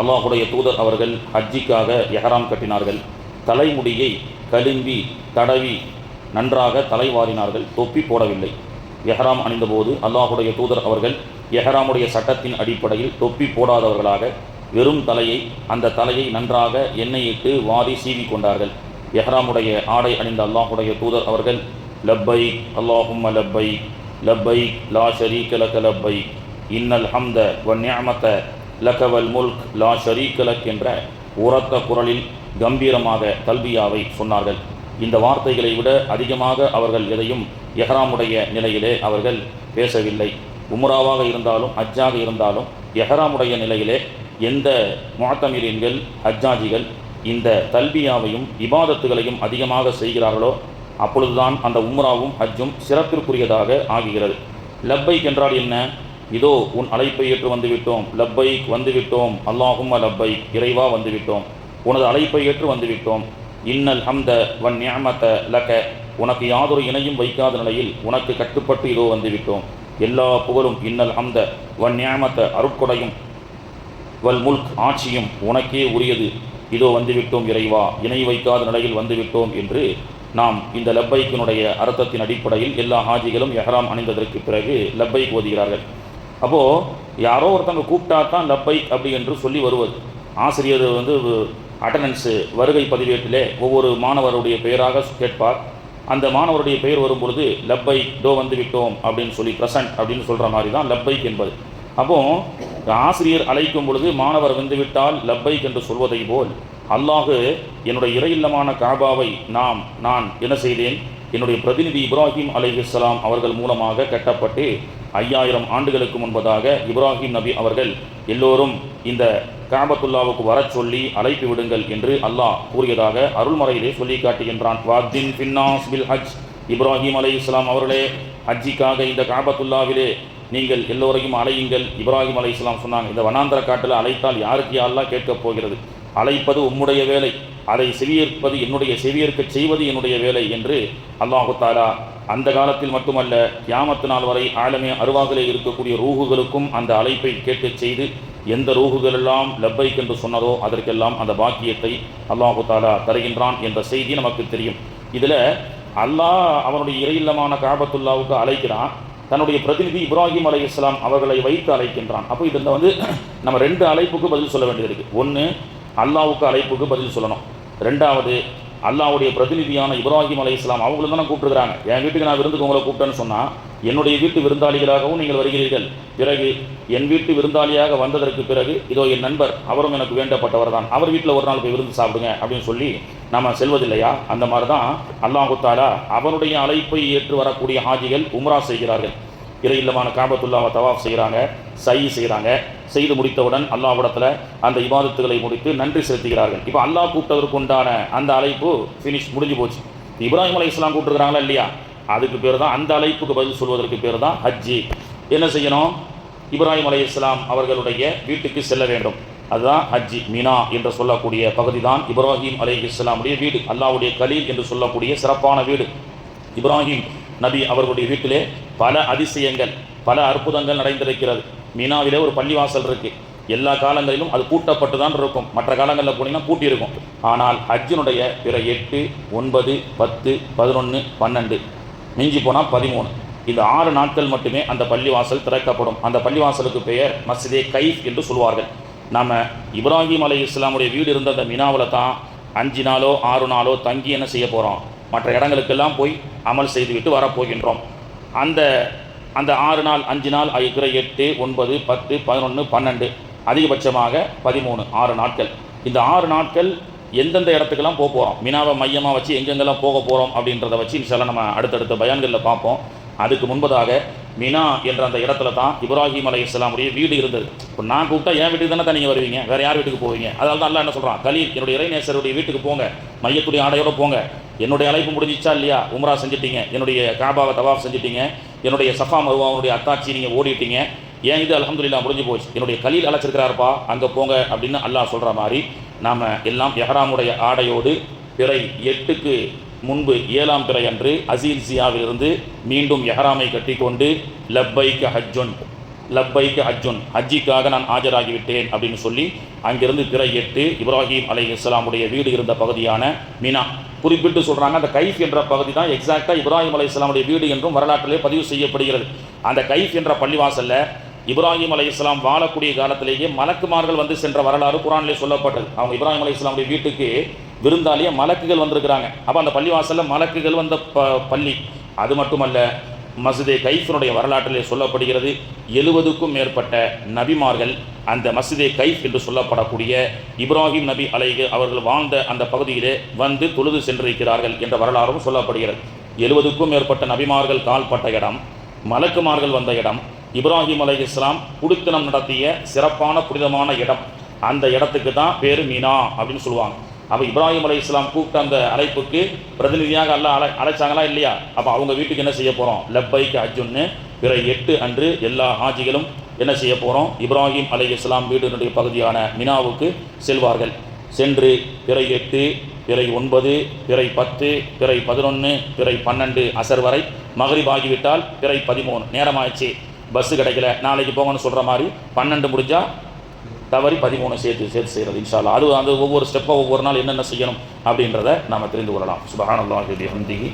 அல்லாஹுடைய தூதர் அவர்கள் ஹஜ்ஜிக்காக எஹராம் கட்டினார்கள். தலைமுடியை கலும்பி தடவி நன்றாக தலைவாரினார்கள், தொப்பி போடவில்லை. எஹராம் அணிந்தபோது அல்லாஹுடைய தூதர் அவர்கள் எஹராமுடைய சட்டத்தின் அடிப்படையில் தொப்பி போடாதவர்களாக வெறும் தலையை, அந்த தலையை நன்றாக எண்ணெயிட்டு வாரி சீவி கொண்டார்கள். எஹராமுடைய ஆடை அணிந்த அல்லாஹுடைய தூதர் அவர்கள் லப்பைக் அல்லாஹும்ம லப்பைக் லப்பைக் லா ஷரீக லக லப்பைக் இன்னல் ஹம்த வ நிஅமத லக வல் முல்க் லா ஷரீக லக் என்ற உரத்த குரலில் கம்பீரமாக தல்பியாவை சொன்னார்கள். இந்த வார்த்தைகளை விட அதிகமாக அவர்கள் எதையும் எஹராமுடைய நிலையிலே அவர்கள் பேசவில்லை. உம்ராவாக இருந்தாலும் ஹஜ்ஜாக இருந்தாலும் எஹராமுடைய நிலையிலே எந்த முஅத்தமிரீன்கள் ஹஜ்ஜாஜிகள் இந்த தல்பியாவையும் இபாதத்துகளையும் அதிகமாக செய்கிறார்களோ அப்பொழுதுதான் அந்த உம்ராவும் ஹஜ்ஜும் சிறப்பிற்குரியதாக ஆகுகிறது. லப்பைக் என்றால் என்ன? இதோ உன் அழைப்பை ஏற்று வந்துவிட்டோம், லப்பைக் வந்துவிட்டோம், அல்லாஹும்ம லப்பைக் இறைவா வந்துவிட்டோம், உனது அழைப்பை ஏற்று வந்துவிட்டோம், இன்னல் ஹம்த வன் நிஅமத லக உனக்கு யாதொரு இணையும் வைக்காத நிலையில் உனக்கு கட்டுப்பட்டு இதோ வந்துவிட்டோம், எல்லா புகழும் இன்னல் ஹம்த வன் நிஅமத அருட்கொடையும் வல் முல்க் ஆட்சியும் உனக்கே உரியது, இதோ வந்துவிட்டோம் இறைவா, இணை வைக்காத நிலையில் வந்துவிட்டோம் என்று நாம் இந்த லப்பைக்கினுடைய அர்த்தத்தின் அடிப்படையில் எல்லா ஹாஜிகளும் எஹராம் அணிந்ததற்கு பிறகு லப்பைக் ஓதுகிறார்கள். அப்போது யாரோ ஒருத்தவங்க கூப்பிட்டா தான் லப்பைக் அப்படி என்று சொல்லி வருவது. ஆசிரியர் அட்டண்டன்ஸு வருகை பதிவேட்டிலே ஒவ்வொரு மாணவருடைய பெயராக கேட்பார். அந்த மாணவருடைய பெயர் வரும் பொழுது லப்பைக் தோ வந்து விட்டோம் அப்படின்னு சொல்லி ப்ரெசன்ட் அப்படின்னு சொல்கிற மாதிரி தான் லப்பைக் என்பது. அப்போது ஆசிரியர் அழைக்கும் பொழுது மாணவர் வந்துவிட்டால் லப்பைக் என்று சொல்வதை போல் அல்லாஹு என்னுடைய இறையில்லமான காபாவை நான் என்ன செய்தேன், என்னுடைய பிரதிநிதி இப்ராஹிம் அலைஹிஸ்ஸலாம் அவர்கள் மூலமாக கட்டப்பட்டு 5000 ஆண்டுகளுக்கு முன்பதாக இப்ராஹிம் நபி அவர்கள் எல்லோரும் இந்த காபத்துல்லாவுக்கு வரச் சொல்லி அழைப்பு விடுங்கள் என்று அல்லாஹ் கூறியதாக அருள்மறையிலே சொல்லி காட்டுகின்றான். வாத்தின் பின்னாஸ் பில் ஹஜ், இப்ராஹிம் அலைஹிஸ்ஸலாம் அவர்களே ஹஜ்ஜிக்காக இந்த காபத்துல்லாவிலே நீங்கள் எல்லோரையும் அழையுங்கள். இப்ராஹிம் அலைஹிஸ்ஸலாம் சொன்னாங்க, இந்த வனாந்தர காட்டில் அழைத்தால் யாருக்கு அல்லாஹ் கேட்கப் போகிறது, அழைப்பது உம்முடைய வேலை, அதை செவியேற்பது என்னுடைய செவியேற்கச் செய்வது என்னுடைய வேலை என்று அல்லாஹு தாலா அந்த காலத்தில் மட்டுமல்ல கியாமத்து நாள் வரை ஆலமே அருவாகலே இருக்கக்கூடிய ரூஹுகளுக்கும் அந்த அழைப்பை கேட்கச் செய்து எந்த ரூஹுகளெல்லாம் லப்பைக் என்று சொன்னதோ அதற்கெல்லாம் அந்த பாக்கியத்தை அல்லாஹு தாலா தருகின்றான் என்ற செய்தி நமக்கு தெரியும். இதில் அல்லாஹ் அவனுடைய இறையில்லமான காபத்துல்லாவுக்கு அழைக்கிறான், தன்னுடைய பிரதிநிதி இப்ராஹிம் அலைஹிஸ்ஸலாம் அவர்களை வைத்து அழைக்கின்றான். அப்போ இதில் நம்ம 2 அழைப்புக்கு பதில் சொல்ல வேண்டியது இருக்குது. ஒன்று, அல்லாஹ்வுக்கு அழைப்புக்கு பதில் சொல்லணும். ரெண்டாவது, அல்லாஹ்வுடைய பிரதிநிதியான இப்ராஹிம் அலைஹிஸ்ஸலாம் அவங்களும் தானே கூப்பிட்டுருக்கிறாங்க. என் வீட்டுக்கு நான் விருந்துக்கு உங்களை கூப்பிட்டேன்னு சொன்னால் என்னுடைய வீட்டு விருந்தாளிகளாகவும் நீங்கள் வருகிறீர்கள். பிறகு என் வீட்டு விருந்தாளியாக வந்ததற்கு பிறகு இதோ என் நண்பர் அவரும் எனக்கு வேண்டப்பட்டவர் தான், அவர் வீட்டில் ஒரு நாள் போய் விருந்து சாப்பிடுங்க அப்படின்னு சொல்லி நம்ம செல்வதில்லையா? அந்த மாதிரி தான் அல்லாஹு தஆலா அவனுடைய அழைப்பை ஏற்று வரக்கூடிய ஹாஜிகள் உம்ரா செய்கிறார்கள். இறையில்லமான காபத்துல்லாவை தவாஃப் செய்கிறாங்க, சை செய்கிறாங்க. செய்து முடித்தவுடன் அல்லாஹ்விடத்தில் அந்த இபாதத்துகளை முடித்து நன்றி செலுத்துகிறார்கள். இப்போ அல்லாஹ் கூப்பிட்டதற்கு உண்டான அந்த அழைப்பு ஃபினிஷ் முடிஞ்சு போச்சு. இப்ராஹிம் அலைஹிஸ்ஸலாம் கூப்பிட்டுருக்கிறாங்களா இல்லையா? அதுக்கு பேர் தான், அந்த அழைப்புக்கு பதில் சொல்வதற்கு பேர் தான் ஹஜ்ஜி. என்ன செய்யணும்? இப்ராஹிம் அலைஹிஸ்ஸலாம் அவர்களுடைய வீட்டுக்கு செல்ல வேண்டும். அதுதான் ஹஜ்ஜி. மினா என்று சொல்லக்கூடிய பகுதி தான் இப்ராஹிம் அலைஹிஸ்ஸலாமுடைய வீடு, அல்லாஹ்வுடைய கலீல் என்று சொல்லக்கூடிய சிறப்பான வீடு. இப்ராஹிம் நபி அவர்களுடைய வீட்டிலே பல அதிசயங்கள், பல அற்புதங்கள் நடந்திருக்கிறது. மீனாவிலே ஒரு பள்ளிவாசல் இருக்குது. எல்லா காலங்களிலும் அது பூட்டப்பட்டு தான் இருக்கும். மற்ற காலங்களில் போனீங்கன்னா பூட்டி இருக்கும். ஆனால் ஹஜ்ஜினுடைய பிற 8, 9, 10, 11, 12 மிஞ்சி போனால் 13 இந்த 6 நாட்கள் மட்டுமே அந்த பள்ளிவாசல் திறக்கப்படும். அந்த பள்ளிவாசலுக்கு பெயர் மஸ்ஜிதே கைஃப் என்று சொல்வார்கள். நம்ம இப்ராஹிம் அலைஹிஸ்ஸலாமுடைய வீடு இருந்த அந்த மினாவில் தான் 5 நாளோ 6 நாளோ தங்கி என்ன செய்ய போகிறோம், மற்ற இடங்களுக்கெல்லாம் போய் அமல் செய்துவிட்டு வரப்போகின்றோம். அந்த 6 நாள் 5 நாள் இருக்கிற 8, 9, 10, 11, 12 அதிகபட்சமாக 13 6 நாட்கள். இந்த 6 நாட்கள் எந்தெந்த இடத்துக்கெல்லாம் போக போகிறோம், மினாவை மையமாக வச்சு எங்கெங்கெல்லாம் போக போகிறோம் அப்படின்றத வச்சு இன்ஷால்லா நம்ம அடுத்தடுத்த பயான்களில் பார்ப்போம். அதுக்கு முன்பதாக மினா என்ற அந்த இடத்துல தான் இப்ராஹிம் அலைஹிஸ்ஸலாமுடைய வீடு இருந்தது. இப்போ நான் கூப்பிட்டா என் வீட்டுக்கு தானே நீங்கள் வருவீங்க, வேறு யார் வீட்டுக்கு போவீங்க? அதனால தான் அல்லாஹ் என்ன சொல்கிறான், கலீல் என்னுடைய இறைநேசருடைய வீட்டுக்கு போங்க, மையத்துடைய ஆடையோடு போங்க. என்னுடைய அழைப்பு முடிஞ்சிச்சா இல்லையா? உம்ரா செஞ்சிட்டீங்க, என்னுடைய காபாவை தவாஃப் செஞ்சிட்டீங்க, என்னுடைய சஃபா மருவாவுடைய அத்தாட்சி நீங்கள் ஓடிட்டீங்க, ஏன் இது அல்ஹம்துலில்லாஹ் முடிஞ்சு போச்சு, என்னுடைய கலீல் அழைச்சிருக்கிறாருப்பா அங்கே போங்க அப்படின்னு அல்லாஹ் சொல்கிற மாதிரி நாம் எல்லாம் எஹ்ராமுடைய ஆடையோடு பிறை 8க்கு முன்பு 7ஆம் பிறை அன்று அசீல் ஜியாவிலிருந்து மீண்டும் எஹ்ராமை கட்டிக்கொண்டு லப்பைக்க ஹஜ்ஜுன், லப்பைக்கு ஹஜ்ஜுன், ஹஜ்ஜிக்காக நான் ஆஜராகிவிட்டேன் அப்படின்னு சொல்லி அங்கிருந்து பிறை 8 இப்ராஹிம் அலைஹிஸ்ஸலாமுடைய வீடு இருந்த பகுதியான மினா குறிப்பிட்டு சொல்கிறாங்க. அந்த கைஃப் என்ற பகுதி தான் எக்ஸாக்டாக இப்ராஹிம் அலைஹிஸ்ஸலாமுடைய வீடு என்றும் வரலாற்றிலே பதிவு செய்யப்படுகிறது. அந்த கைஃப் என்ற பள்ளிவாசலில் இப்ராஹிம் அலைஹிஸ்ஸலாம் வாழக்கூடிய காலத்திலேயே மலக்குமார்கள் வந்து சென்ற வரலாறு குர்ஆனிலே சொல்லப்பட்டது. அவங்க இப்ராஹிம் அலைஹிஸ்ஸலாமுடைய வீட்டுக்கு விருந்தாளியே மலக்குகள் வந்திருக்கிறாங்க. அப்போ அந்த பள்ளிவாசலில் மலக்குகள் வந்த பள்ளி. அது மட்டுமல்ல, மஸ்ஜிதே கைஃபினுடைய வரலாற்றிலே சொல்லப்படுகிறது 70க்கும் மேற்பட்ட நபிமார்கள் அந்த மஸ்ஜிதே கைஃப் என்று சொல்லப்படக்கூடிய இப்ராஹிம் நபி அலைஹி அவர்கள் வாழ்ந்த அந்த பகுதியிலே வந்து தொழுது சென்றிருக்கிறார்கள் என்ற வரலாறும் சொல்லப்படுகிறது. 70க்கும் மேற்பட்ட நபிமார்கள் கால்பட்ட இடம், மலக்குமார்கள் வந்த இடம், இப்ராஹிம் அலைஹிஸ்ஸலாம் குடித்தனம் நடத்திய சிறப்பான புனிதமான இடம். அந்த இடத்துக்கு தான் பேர் மீனா அப்படின்னு சொல்லுவாங்க. அப்போ இப்ராஹிம் அலைஹிஸ்ஸலாம் கூப்பிட்ட அந்த அழைப்புக்கு பிரதிநிதியாக அழைச்சாங்களா இல்லையா? அப்போ அவங்க வீட்டுக்கு என்ன செய்ய போகிறோம்? லப்பைக்கு ஹஜ்ஜுன்னு பிறை 8 அன்று எல்லா ஹாஜிகளும் என்ன செய்ய போகிறோம்? இப்ராஹிம் அலைஹிஸ்ஸலாம் வீடுனுடைய பகுதியான மினாவுக்கு செல்வார்கள். சென்று பிறை 8, பிறை 9, பிறை 10, பிறை 11, பிறை 12 அசர் வரை மகரிப் ஆகிவிட்டால் பிறை 13 நேரமாகிடுச்சு, பஸ்ஸு கிடைக்கல, நாளைக்கு போங்கன்னு சொல்கிற மாதிரி 12 முடிஞ்சால் தவறி 13 சேர்த்து செய்கிறது இன்ஷா அல்லாஹ். அது ஒவ்வொரு ஸ்டெப்பாக ஒவ்வொரு நாள் என்னென்ன செய்யணும் அப்படின்றத நாம் தெரிந்து கொள்ளலாம். சுப்ஹானல்லாஹி வபிஹம்திஹி